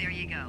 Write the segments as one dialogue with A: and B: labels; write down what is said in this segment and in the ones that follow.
A: there you go.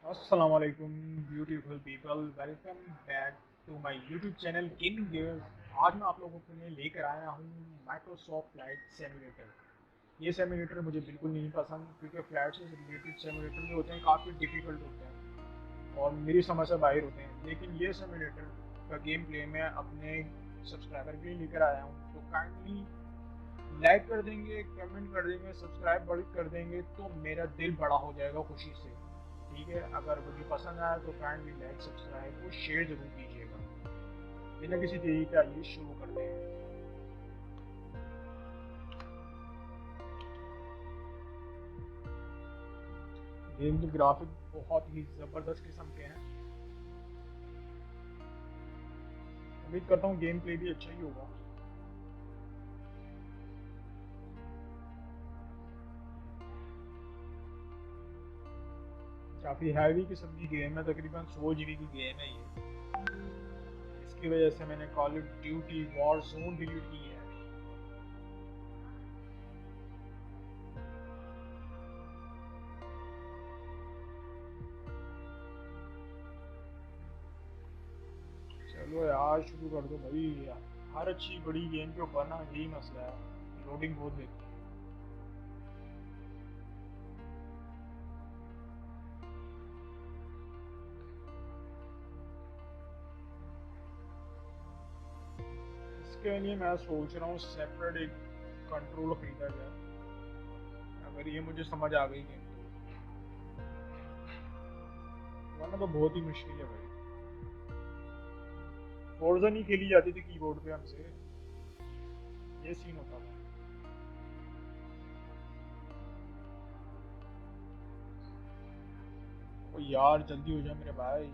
B: Assalamu alaikum beautiful people, welcome back to my YouTube channel Gaming Gears। आज मैं आप लोगों के लिए लेकर आया हूँ माइक्रोसॉफ्ट फ्लाइट सिमुलेटर। ये सिमुलेटर मुझे बिल्कुल नहीं पसंद क्योंकि फ्लाइट से रिलेटेड सिमुलेटर जो होते हैं काफ़ी डिफ़िकल्ट होते हैं और मेरी समझ से बाहर होते हैं, लेकिन ये सिमुलेटर का गेम प्ले मैं अपने सब्सक्राइबर के लिए लेकर आया हूँ। तो काइंडली लाइक कर देंगे, कमेंट कर देंगे, सब्सक्राइब कर देंगे तो मेरा दिल बड़ा हो जाएगा खुशी से। ठीक है, अगर मुझे पसंद आया तो काइंडली लाइक, सब्सक्राइब और शेयर जरूर कीजिएगा। बिना किसी देरी के आइए शुरू करते हैं। गेम के ग्राफिक बहुत ही ज़बरदस्त किस्म के हैं। उम्मीद करता हूँ गेम प्ले भी अच्छा ही होगा। काफ़ी हैवी किस्म की गेम है, तकरीबन 100 GB की गेम है ये। इसकी वजह से मैंने call of duty war zone delete की है। चलो यार शुरू कर दो भाई। हर अच्छी बड़ी गेम के ऊपर ना यही मसला है, लोडिंग बहुत देती है। इसके लिए मैं सोच रहा हूँ सेपरेट एक कंट्रोल खरीदा जाए, अगर ये मुझे समझ आ गई गेम तो, वरना तो बहुत ही मुश्किल है भाई। फोर्जा नहीं खेली जाती थी कीबोर्ड पे हमसे, ये सीन होता था। ओ यार जल्दी हो जा मेरे भाई।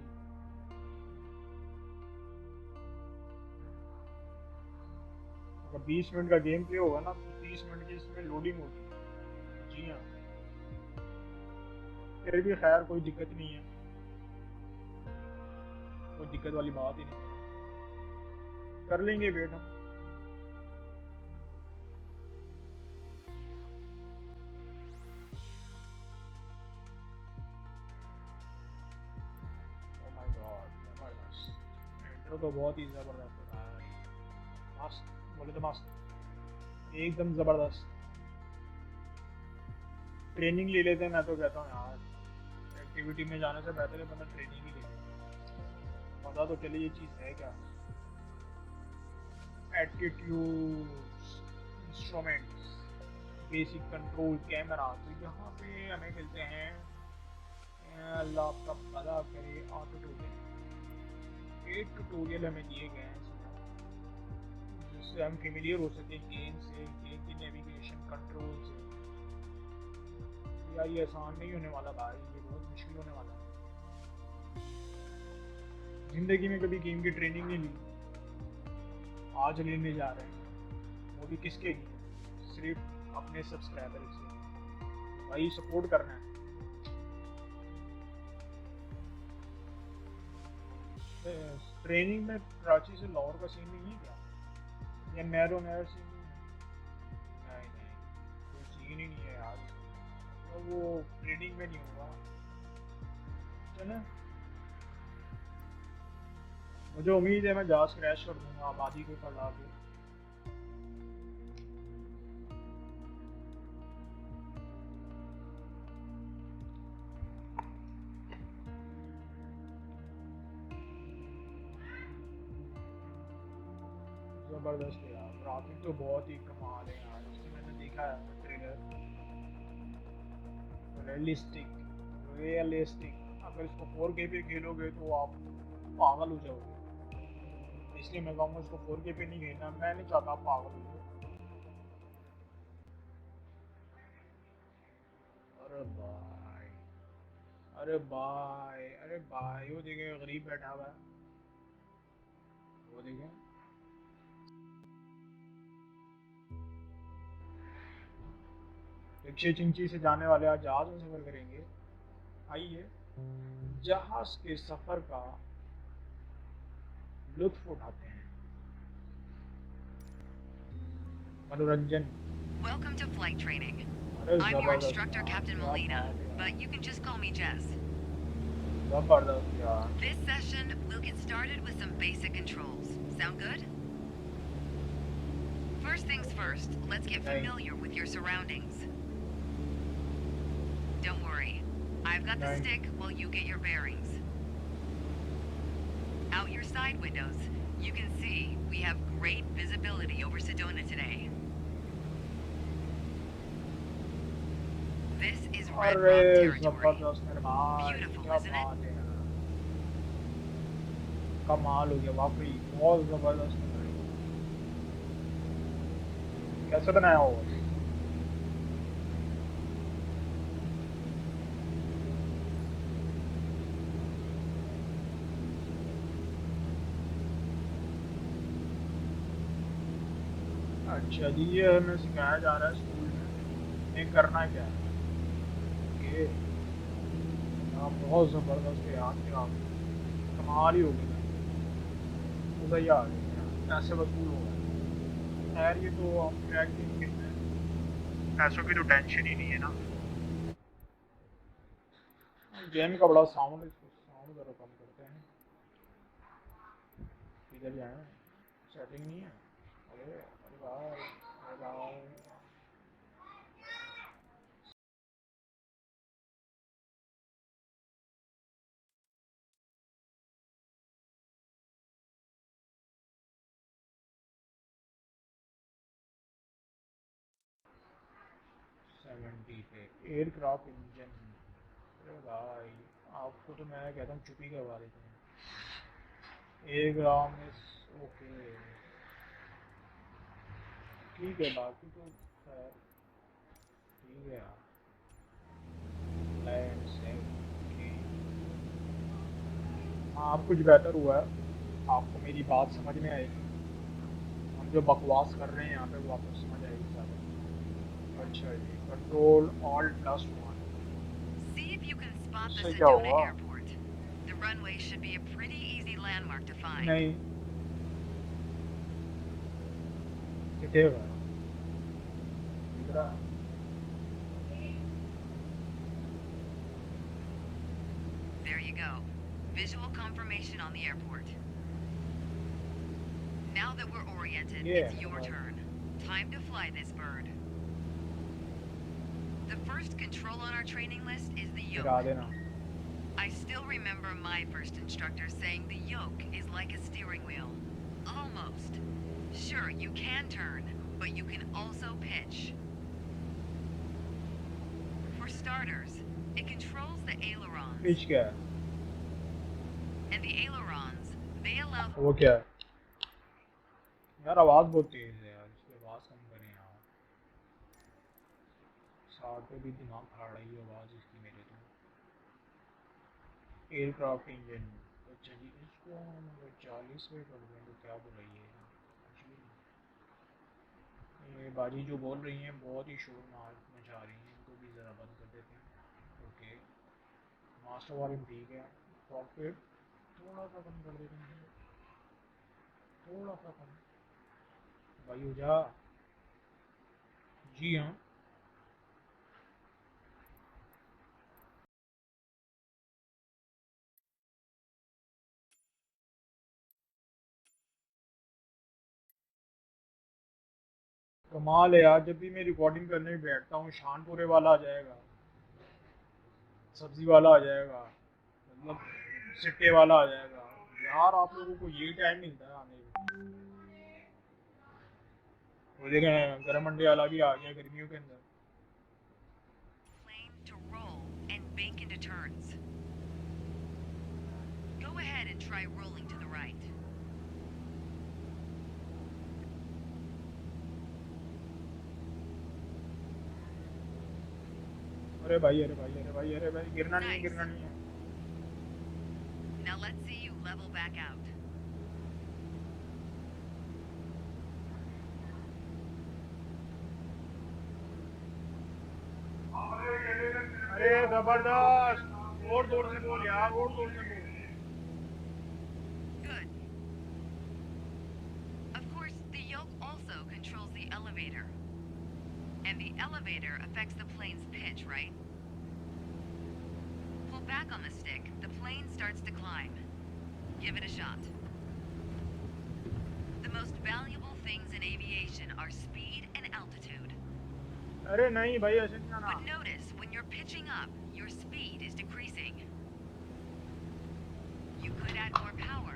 B: अगर 20 मिनट का गेम प्ले होगा ना तो 30 मिनट की इसमें लोडिंग होगी। जी हाँ, फिर भी खैर कोई दिक्कत नहीं है, कोई दिक्कत वाली बात ही नहीं है, कर लेंगे वेट हम। ओ माय गॉड, जबरदस्त इंट्रो तो बहुत ही जबरदस्त होता है। मस्त, बोले तो मस्त, एकदम जबरदस्त। ट्रेनिंग ले लेते हैं, मैं तो कहता हूँ यार एक्टिविटी में जाने से बेहतर है बंदा ट्रेनिंग ही ले ले, पता तो चले ये चीज़ है क्या। Attitudes, instruments, basic control, camera, तो यहाँ पे हमें मिलते हैं। अल्लाह आपका भला करे ऑटो ट्यूटोरियल। 8 ट्यूटोरियल हमें दिए गए हैं जिससे हम फेमिलियर हो सके गेम से, गेम की नेविगेशन कंट्रोल से। यार ये आसान नहीं होने वाला भाई, ये बहुत मुश्किल होने वाला है। जिंदगी में कभी गेम की ट्रेनिंग नहीं ली, आज लेने जा रहे हैं, वो भी किसके लिए, सिर्फ अपने सब्सक्राइबर से। भाई सपोर्ट करना है। ट्रेनिंग में कराची से लाहौर का सीन नहीं है क्या, या नैरो नैर सीन नहीं है? नहीं नहीं, कोई सीन ही नहीं है यार, तो वो ट्रेनिंग में नहीं होगा। चले, मुझे उम्मीद है मैं जहाज क्रैश कर दूंगा आबादी को पड़ा के। जबरदस्त है यार, ग्राफिक तो बहुत ही कमाल है यार, उसमें मैंने देखा है ट्रेलर। रियलिस्टिक, रियलिस्टिक, अगर इसको 4K पे खेलोगे तो आप पागल हो जाओगे। इसलिए मैं कहूँगा इसको 4K पे नहीं खेलना, मैं नहीं चाहता आप पागल हो जाओ। अरे भाई अरे भाई वो देखे गरीब बैठा हुआ है, वो देखे 106 इंची से जाने वाले आज जहाज में सफर करेंगे। आइए जहाज के सफर का लुत्फ उठाते हैं। मनोरंजन।
A: Welcome to flight training.
B: अरे
A: I'm your
B: जबरदस्त
A: instructor,
B: यार,
A: Captain
B: क्या
A: Molina,
B: बात है
A: but you can just call me Jess.
B: जबरदस्त यार।
A: This session, we'll get started with some basic controls. Sound good? First things first, let's get familiar with your surroundings. Don't worry, I've got the stick while you get your bearings. Out your side windows, you can see we have great visibility over Sedona today. This is Red
B: अरे
A: Rock territory.
B: जबरदस्त मेरे भाई,
A: Beautiful,
B: क्या
A: isn't
B: बात
A: it?
B: है यार, कमाल हो गया वाकई, बहुत जबरदस्त है भाई। कैसे बनाया हो? अच्छा जी, ये हमें सिखाया जा रहा है स्कूल में, ये करना क्या है। ओके, हाँ बहुत ज़बरदस्त है यार, क्या कमाल ही हो गया, मज़ा ही आ गया, ऐसे वसूल हो गए। खैर ये तो हम ट्रैक देख के हैं, पैसों की तो टेंशन ही नहीं है ना। गेम का बड़ा साउंड, इसको साउंड ज़रा कम करते हैं। इधर जाए, सेटिंग नहीं है। अरे अरे भाई, अरे भाई, सेवेंटी पे एयरक्राफ्ट इंजन। अरे भाई, आपको तो मैं कहता हूँ चुप ही करवा देते हैं। एयरग्राम इस ओके, ठीक है, बाकी तो खैर ठीक है यार। लैंड से ओके, हाँ अब कुछ बेहतर हुआ है, आपको मेरी बात समझ में आएगी, हम जो बकवास कर रहे हैं यहाँ पे वो आपको समझ आएगी ज़्यादा। अच्छा जी, control alt plus 1,
A: See if you can spot the
B: इससे क्या
A: Sedona
B: होगा?
A: airport. The runway should be a pretty easy landmark to find.
B: नहीं दिखेगा, दिख रहा है?
A: There you go. Visual confirmation on the airport. Now that we're oriented,
B: Yeah,
A: it's your turn. Time to fly this bird. The first control on our training list is the
B: गिरा
A: yoke.
B: देना।
A: I still remember my first instructor saying the yoke is like a steering wheel. Almost. Sure, you can turn, but you can also pitch. For starters, it controls the ailerons.
B: Pitch क्या है?
A: And the ailerons, they allow...
B: वो क्या है? यार आवाज़ बहुत तेज़ है यार, इसकी आवाज़ कम करें यार, साथ पे भी दिमाग खा रही है आवाज़ इसकी मेरे तो। एयरक्राफ्ट इंजन, अच्छा जी, इसको हम 40 में कर दें तो क्या बुराई है? ये बाजी जो बोल रही हैं बहुत ही शोर मचा रही हैं, इनको भी ज़रा बंद कर देते हैं। ओके, मास्टर वॉल्यूम ठीक है, कॉकपिट थोड़ा सा कम कर देते हैं, थोड़ा सा कम। भाई हो जा। जी हाँ, कमाल है यार, जब भी मैं रिकॉर्डिंग करने बैठता हूँ शानपुरे वाला आ जाएगा, सब्जी वाला आ जाएगा, मतलब सिट्टे वाला आ जाएगा। यार आप लोगों को ये टाइम मिलता है आने का? वो देखें गर्म अंडे वाला भी आ गया गर्मियों के अंदर।
A: plane to roll and bank into turns. Go ahead and try rolling to the right.
B: अरे भाई अरे भाई अरे भाई अरे भाई गिरना नहीं है
A: Nice.
B: गिरना नहीं है।
A: Now let's see you level back out.
B: अरे जबरदस्त, और जोर से बोल यार, और जोर से बोल।
A: Good. Of course, the yoke also controls the elevator. And the elevator affects the plane's pitch, right? Pull back on the stick, the plane starts to climb. Give it a shot. The most valuable things in aviation are speed and altitude.
B: अरे नहीं भाई ऐसे नहीं आना।
A: But notice, when you're pitching up, your speed is decreasing. You could add more power.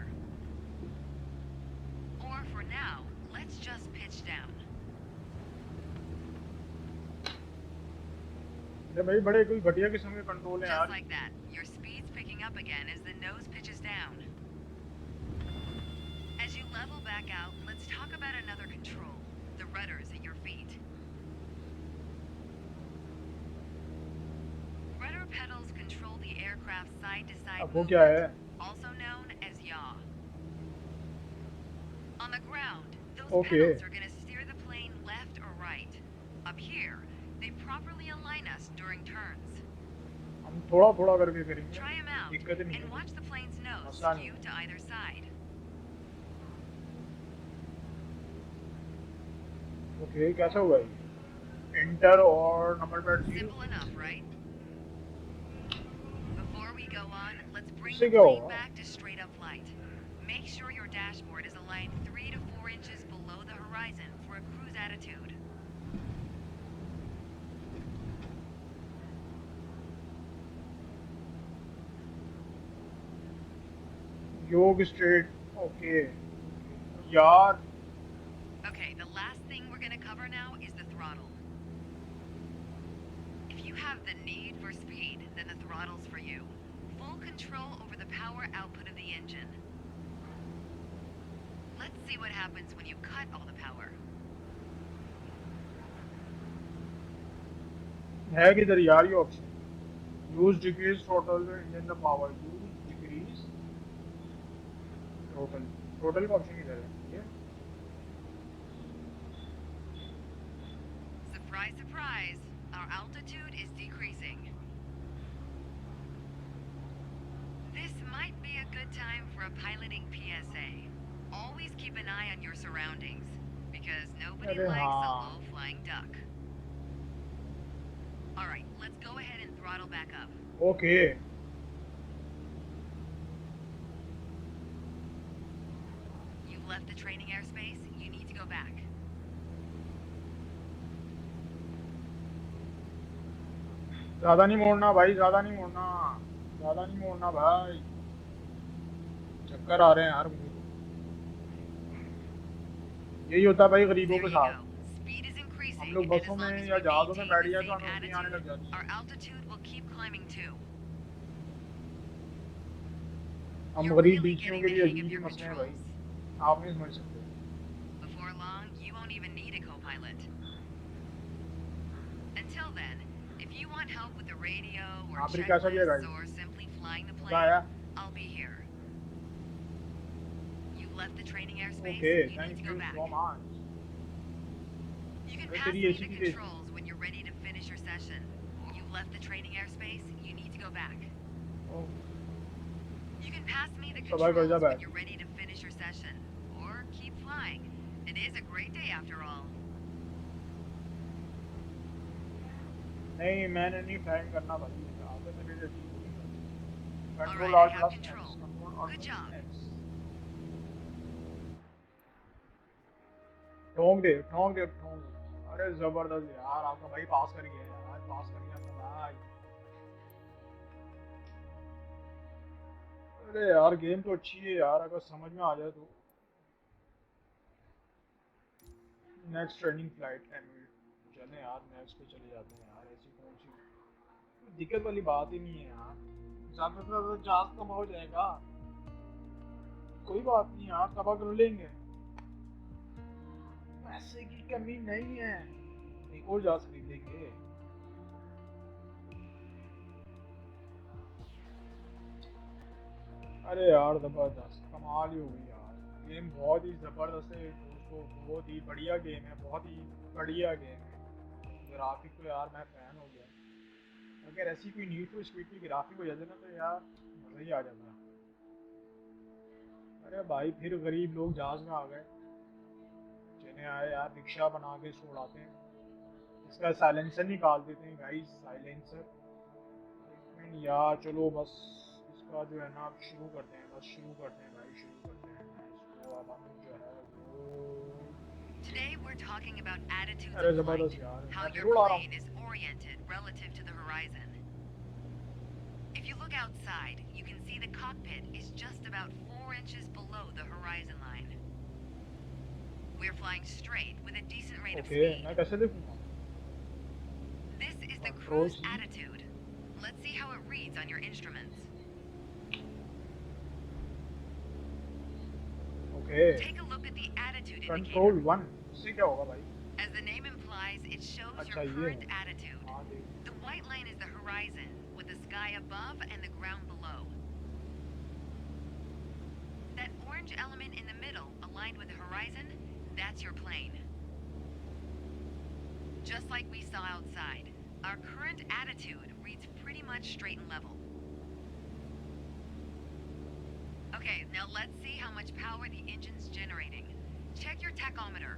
A: Or for now, let's just pitch down.
B: अरे भाई बड़े कोई घटिया किस्म के कंट्रोल है
A: Just
B: यार।
A: like that, your speed's picking up again as the nose pitches down. As you level back out, let's talk about another control, the rudders at your feet. Rudder pedals control the aircraft's side-to-side
B: अब वो क्या है?
A: movement, also known as yaw. On the ground, those
B: Okay.
A: pedals are going to steer the plane left or right. Up here, they properly align us during turns.
B: हम थोड़ा थोड़ा करके करेंगे,
A: Try them out
B: दिक्कत नहीं
A: and
B: है।
A: watch the plane's nose
B: मसला नहीं
A: skew
B: है।
A: to either side.
B: ओके कैसा हुआ ये? एंटर और number pad
A: Simple enough, right? Before we go on, let's bring
B: इससे
A: the
B: क्या
A: plane
B: होगा?
A: back to straight up flight. Make sure your dashboard is aligned 3 to 4 inches below the horizon for a cruise attitude.
B: योग straight, okay यार।
A: Okay, the last thing we're going to cover now is the throttle. If you have the need for speed, then the throttle's for you. Full control over the power output of the engine. Let's see what happens when you cut all the power.
B: है किधर यार ये option? Use decrease throttle engine the power, use decrease throttle, throttle का option किधर है ये?
A: Surprise, surprise, our altitude is decreasing. This might be a good time for a piloting PSA. Always keep an eye on your surroundings, because nobody
B: अरे
A: likes a
B: हाँ।
A: low-flying duck. Alright, let's go ahead and throttle back up.
B: Okay
A: You've left the training airspace, you need to go back.
B: ज्यादा नहीं मोड़ना भाई, ज्यादा नहीं मोड़ना, ज्यादा नहीं मोड़ना भाई, चक्कर आ रहे हैं यार मुझे। यही होता है भाई गरीबों
A: There
B: के
A: you
B: साथ।
A: go. Speed is
B: हम
A: increasing,
B: लोग
A: and as
B: बसों
A: long
B: में
A: as
B: या
A: we
B: जहाजों में
A: maintain
B: बैठ
A: the
B: जाए तो
A: same
B: हमें उल्टी आने लग
A: attitude,
B: जाती है।
A: our altitude will keep climbing too.
B: हम
A: You're
B: गरीब
A: really
B: बीचियों
A: getting
B: के
A: the
B: लिए
A: hang
B: अजीब
A: of
B: ही
A: your
B: मसले हैं भाई,
A: controls.
B: आप नहीं समझ सकते।
A: Before long, you won't even need a co-pilot. Until then, if you want help with the radio or
B: आप भी कैसा किया
A: checklists
B: guys?
A: or simply flying the
B: मजा आया?
A: plane, I'll be here. You left the training airspace,
B: okay
A: you need
B: thank
A: to go
B: you
A: back.
B: So much.
A: You can
B: अरे
A: pass
B: तेरी
A: me
B: ऐसी
A: the
B: की तेज।
A: controls when you're ready to finish your session. You've left the training airspace, you need to go back. You can pass me the
B: सवाल कर जा
A: controls when
B: बैठ।
A: you're ready to finish your session. Or keep flying. It is a great day after all.
B: नहीं मैंने नहीं flying करना भाई, आगे मेरे जैसी control
A: Alright, I
B: alt
A: have
B: plus
A: control.
B: X, control alt
A: Good job.
B: Plus x. ठोंक दे ठोंक दे ठोंक दे। अरे जबरदस्त यार, आपका भाई पास कर गया यार, पास कर गया आपका भाई। अरे यार गेम तो अच्छी है यार, अगर समझ में आ जाए तो। नेक्स्ट ट्रेनिंग फ्लाइट 10 मिनट, चले यार नेक्स्ट पे चले जाते हैं यार। ऐसी कौन सी दिक्कत वाली बात ही नहीं है यार, ज़्यादा से ज़्यादा जहाज कम हो जाएगा, कोई बात नहीं यार, तबाह कर लेंगे, पैसे की कमी नहीं है, एक और जहाज खरीद लेंगे। अरे यार ज़बरदस्त, कमाल ही हो गई यार। गेम बहुत ही ज़बरदस्त है दोस्तों, बहुत ही बढ़िया गेम है, बहुत ही बढ़िया गेम है। ग्राफिक तो यार मैं फ़ैन हो गया। अगर ऐसी कोई नीड फॉर स्पीड की ग्राफिक हो जाती ना तो यार मज़ा ही आ जाता। अरे भाई फिर गरीब लोग जहाज़ में आ गए, जिन्हें आए यार रिक्शा बना के इसको उड़ाते हैं। इसका साइलेंसर निकाल देते हैं गाइस, साइलेंसर। एक मिनट यार, चलो बस इसका जो है ना अब शुरू करते हैं, बस शुरू करते हैं भाई, शुरू करते हैं इसको। अब हम जो है वो
A: Today we're talking about attitudes
B: अरे
A: of flight,
B: ज़बरदस्त यार,
A: how
B: मैं
A: your
B: फिर उड़ा रहा
A: plane
B: हूँ।
A: is oriented relative to the horizon. If you look outside, you can see the cockpit is just about 4 inches below the horizon line. We're flying straight with a decent rate of
B: okay,
A: speed.
B: मैं कैसे देखूँगा?
A: This is the
B: control
A: cruise
B: सी।
A: attitude. Let's see how it reads on your instruments.
B: Okay,
A: Take a look at the attitude
B: control
A: indicator.
B: 1 इससे क्या होगा भाई?
A: As the name implies, it shows your
B: अच्छा ये
A: current
B: है।
A: attitude.
B: हाँ देख।
A: The white line is the horizon, with the sky above and the ground below. That orange element in the middle, aligned with the horizon, that's your plane. Just like we saw outside, our current attitude reads pretty much straight and level. Okay, now let's see how much power the engine's generating. Check your tachometer.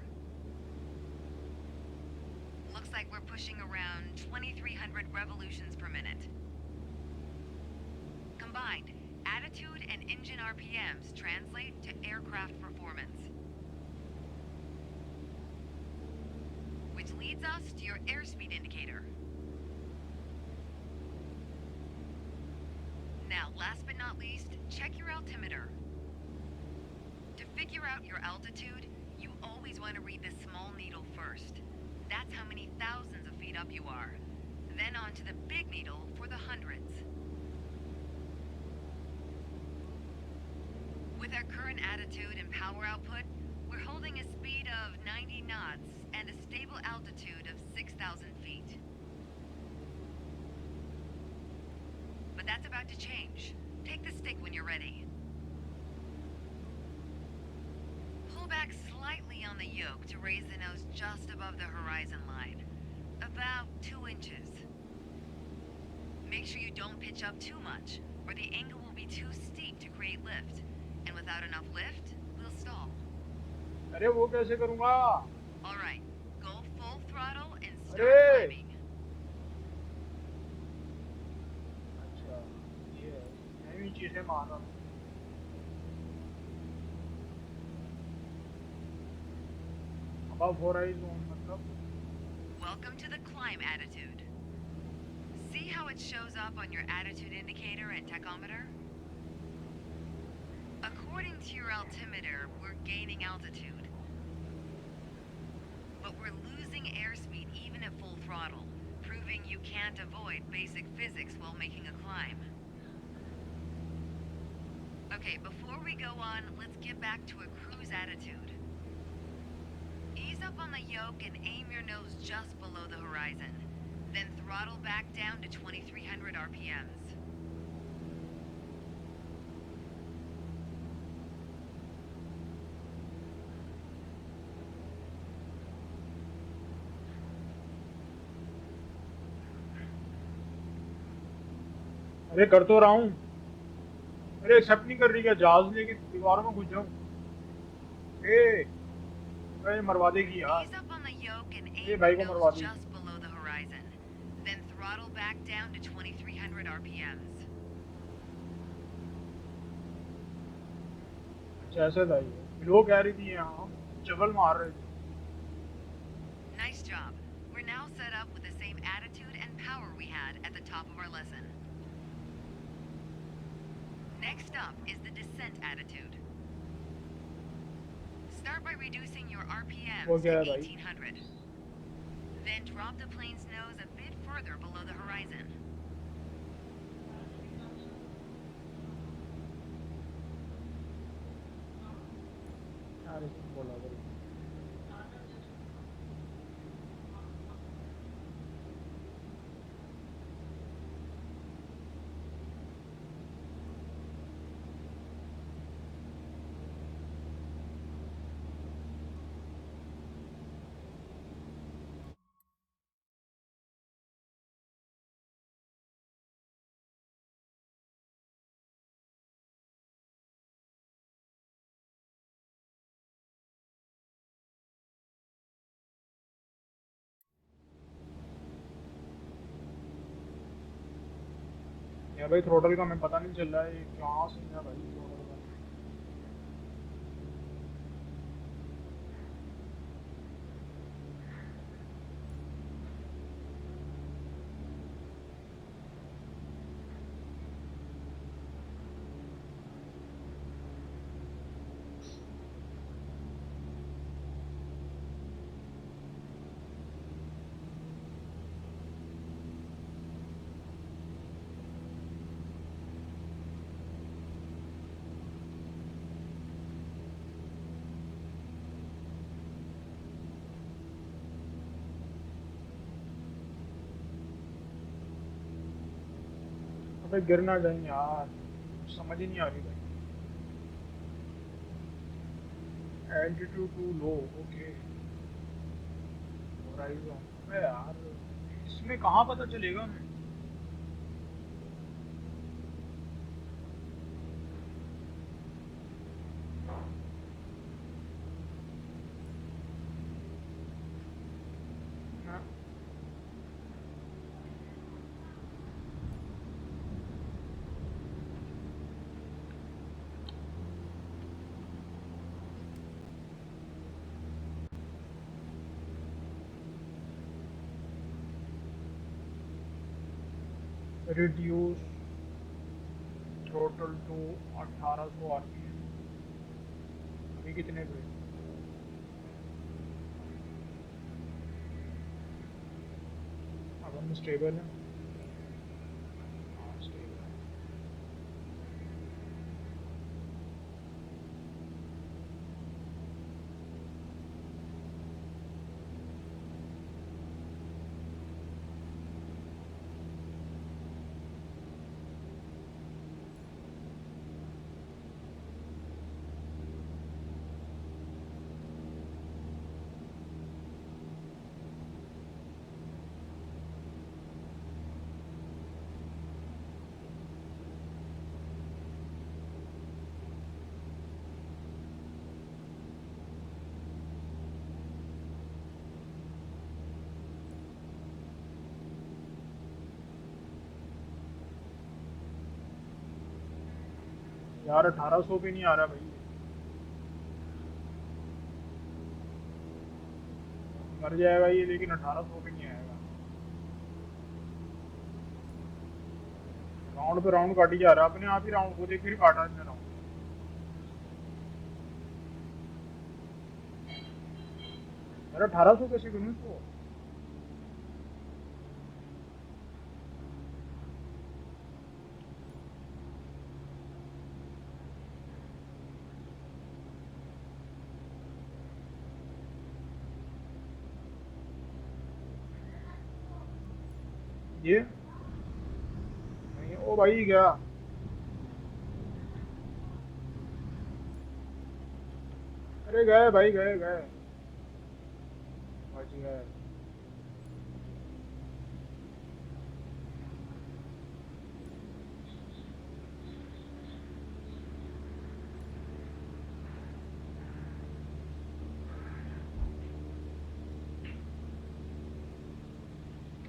A: Looks like we're pushing around 2,300 revolutions per minute. Combined, attitude and engine RPMs translate to aircraft performance. Which leads us to your airspeed indicator. Now, last but not least, check your altimeter. To figure out your altitude, you always want to read the small needle first. That's how many thousands of feet up you are. Then on to the big needle for the hundreds. With our current attitude and power output, we're holding a speed of 90 knots and a stable altitude of 6,000 feet. But that's about to change. Take the stick when you're ready. Pull back slightly on the yoke to raise the nose just above the horizon line. About 2 inches. Make sure you don't pitch up too much, or the angle will be too steep to create lift. And without enough lift, we'll stall.
B: अरे वो कैसे करूँगा?
A: Alright, go full throttle and start
B: अरे!
A: climbing.
B: अच्छा, ये है। मैं भी चीज़ें मान रहा हूँ। Above horizon मतलब?
A: Welcome to the climb attitude. See how it shows up on your attitude indicator and tachometer? According to your altimeter, we're gaining altitude. But we're losing airspeed even at full throttle, proving you can't avoid basic physics while making a climb. Okay, before we go on, let's get back to a cruise attitude. Ease up on the yoke and aim your nose just below the horizon. Then throttle back down to 2,300 RPMs.
B: अरे कर तो रहा हूँ। अरे accept नहीं कर रही क्या? जहाज लेके दीवारों में घुस जाऊँ? अरे मरवा देगी यार।
A: Ease up on the yoke and
B: ये
A: aim
B: भाई
A: your
B: को मरवा
A: nose
B: देगी।
A: just below the horizon. Then throttle back down to 2,300 RPMs.
B: अच्छा ऐसा था ये। लोग कह रही थी यहाँ चबल मार रहे थे।
A: Nice job. We're now set up with the same attitude and power we had at the top of our lesson. Next up is the descent attitude. Start by reducing your RPMs
B: वो
A: to
B: क्या है भाई?
A: 1,800. Then drop the plane's nose a bit further below the horizon.
B: यार इसमें बोला करो। या भाई थ्रोटल का मैं पता नहीं चल रहा है ये क्या सीन है भाई थ्रोटल का। अबे गिरना जाए यार, समझ ही नहीं आ रही भाई। Altitude too low, okay horizon. अबे यार इसमें कहाँ पता चलेगा हमें। Reduce throttle to 1800 RPM. अभी कितने पे? अब हम स्टेबल है। हाँ स्टेबल है। यार 1800 पे नहीं आ रहा भाई, मर जाएगा ये, लेकिन 1800 पे नहीं आएगा। राउंड पे राउंड काटी जा रहा है अपने आप ही, राउंड को देख फिर काटा इसने राउंड। यार 1800 कैसे करूँ इसको? ये नहीं, ओ भाई गया। अरे गए भाई, गए गए, बच गए।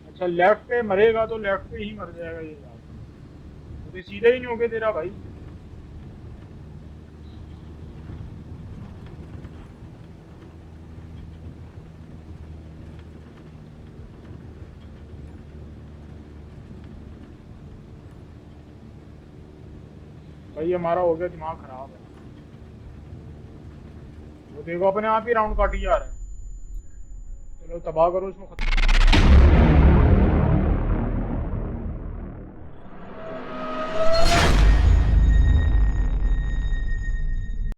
B: अच्छा लेफ्ट पे मरेगा तो लेफ्ट पे ही मर जाएगा ये यार, तो सीधा ही नहीं हो गया तेरा भाई। भाई हमारा हो गया दिमाग खराब है। वो देखो अपने आप ही राउंड काटी जा रहा है। चलो तबाह करो इसको, खत्म।